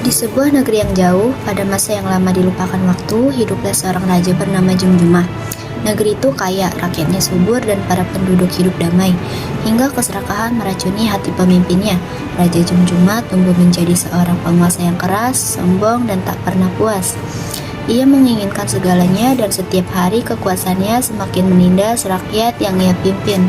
Di sebuah negeri yang jauh, pada masa yang lama dilupakan waktu, hiduplah seorang raja bernama Jumjumah. Negeri itu kaya, rakyatnya subur, dan para penduduk hidup damai. Hingga keserakahan meracuni hati pemimpinnya. Raja Jumjumah tumbuh menjadi seorang penguasa yang keras, sombong, dan tak pernah puas. Ia menginginkan segalanya, dan setiap hari kekuasaannya semakin menindas rakyat yang ia pimpin.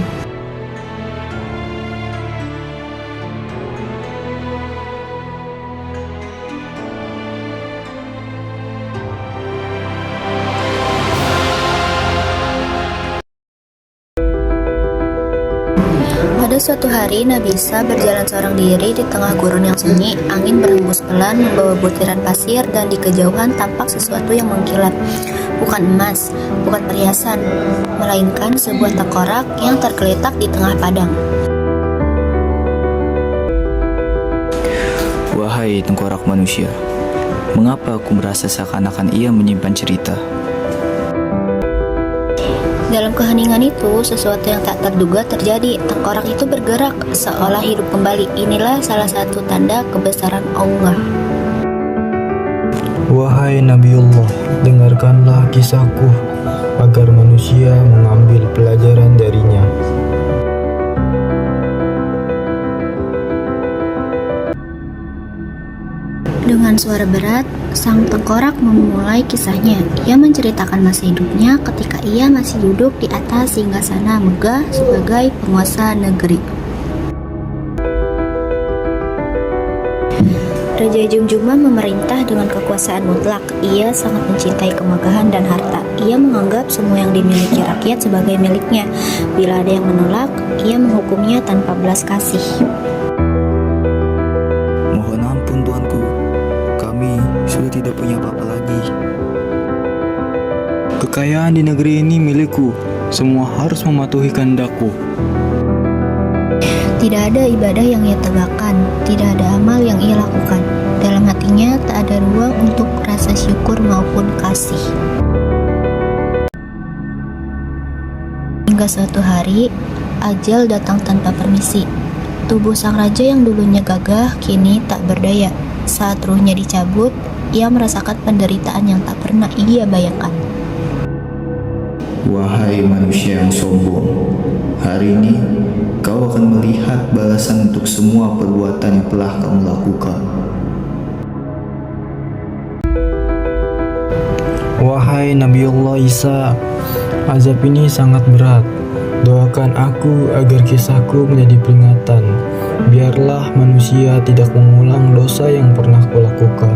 Pada suatu hari, Nabi Isa berjalan seorang diri di tengah gurun yang sunyi. Angin berhembus pelan membawa butiran pasir, dan di kejauhan tampak sesuatu yang mengkilap. Bukan emas, bukan perhiasan, melainkan sebuah tengkorak yang tergeletak di tengah padang. Wahai tengkorak manusia, mengapa aku merasa seakan-akan ia menyimpan cerita? Dalam keheningan itu, sesuatu yang tak terduga terjadi. Tengkorak itu bergerak, seolah hidup kembali. Inilah salah satu tanda kebesaran Allah. Wahai Nabiullah, dengarkanlah kisahku, agar manusia mengambil pelajaran darinya. Dengan suara berat, sang tengkorak memulai kisahnya. Ia menceritakan masa hidupnya ketika ia masih duduk di atas singgasana megah sebagai penguasa negeri. Raja Jumjumah memerintah dengan kekuasaan mutlak. Ia sangat mencintai kemegahan dan harta. Ia menganggap semua yang dimiliki rakyat sebagai miliknya. Bila ada yang menolak, ia menghukumnya tanpa belas kasih. Mohon ampun tuanku, kami sudah tidak punya apa-apa lagi. Kekayaan di negeri ini milikku, semua harus mematuhi kehendakku. Tidak ada ibadah yang ia tegakkan, tidak ada amal yang ia lakukan. Dalam hatinya tak ada ruang untuk rasa syukur maupun kasih. Hingga suatu hari, ajal datang tanpa permisi. Tubuh sang raja yang dulunya gagah kini tak berdaya. Saat ruhnya dicabut, ia merasakan penderitaan yang tak pernah ia bayangkan. Wahai manusia yang sombong, hari ini kau akan melihat balasan untuk semua perbuatan yang telah kamu lakukan. Wahai Nabiullah Isa, azab ini sangat berat. Doakan aku agar kisahku menjadi peringatan. Biarlah manusia tidak mengulang dosa yang pernah kulakukan.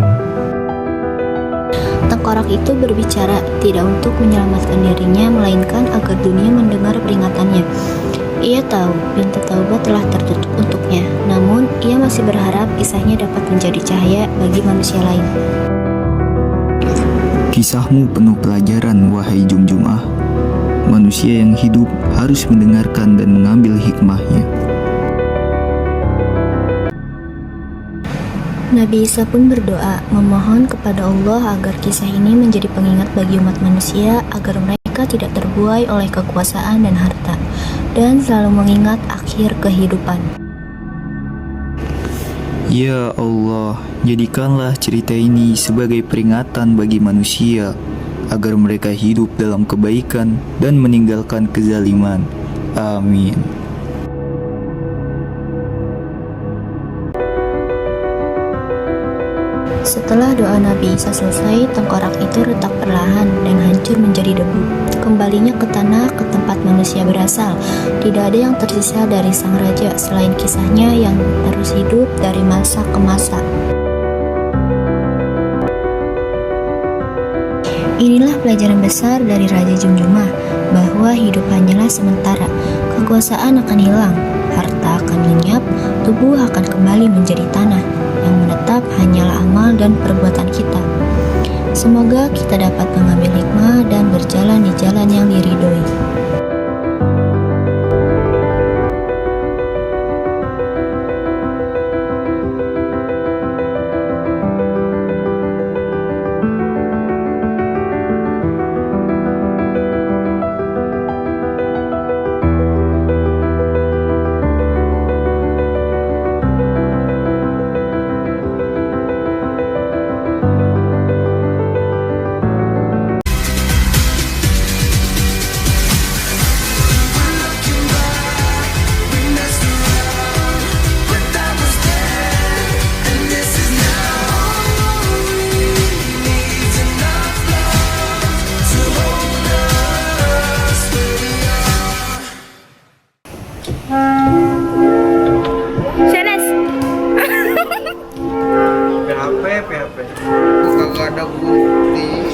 Tengkorak itu berbicara tidak untuk menyelamatkan dirinya, melainkan agar dunia mendengar peringatannya. Ia tahu pintu taubat telah tertutup untuknya, namun ia masih berharap kisahnya dapat menjadi cahaya bagi manusia lain. Kisahmu penuh pelajaran, wahai Jumjumah. Manusia yang hidup harus mendengarkan dan mengambil hikmahnya. Nabi Isa pun berdoa, memohon kepada Allah agar kisah ini menjadi pengingat bagi umat manusia, agar mereka tidak terbuai oleh kekuasaan dan harta, dan selalu mengingat akhir kehidupan. Ya Allah, jadikanlah cerita ini sebagai peringatan bagi manusia, agar mereka hidup dalam kebaikan dan meninggalkan kezaliman. Amin. Setelah doa Nabi Isa selesai, tengkorak itu retak perlahan dan hancur menjadi debu. Kembalinya ke tanah, ke tempat manusia berasal. Tidak ada yang tersisa dari sang raja selain kisahnya yang terus hidup dari masa ke masa. Inilah pelajaran besar dari Raja Jumjumah, bahwa hidup hanyalah sementara. Kekuasaan akan hilang, harta akan lenyap, tubuh akan kembali menjadi tanah. Yang menetap hanyalah amal dan perbuatan kita. Semoga kita dapat mengambil hikmah dan berjalan di jalan yang diridhoi. Shanes. PHP. Kok kagak ada bukti.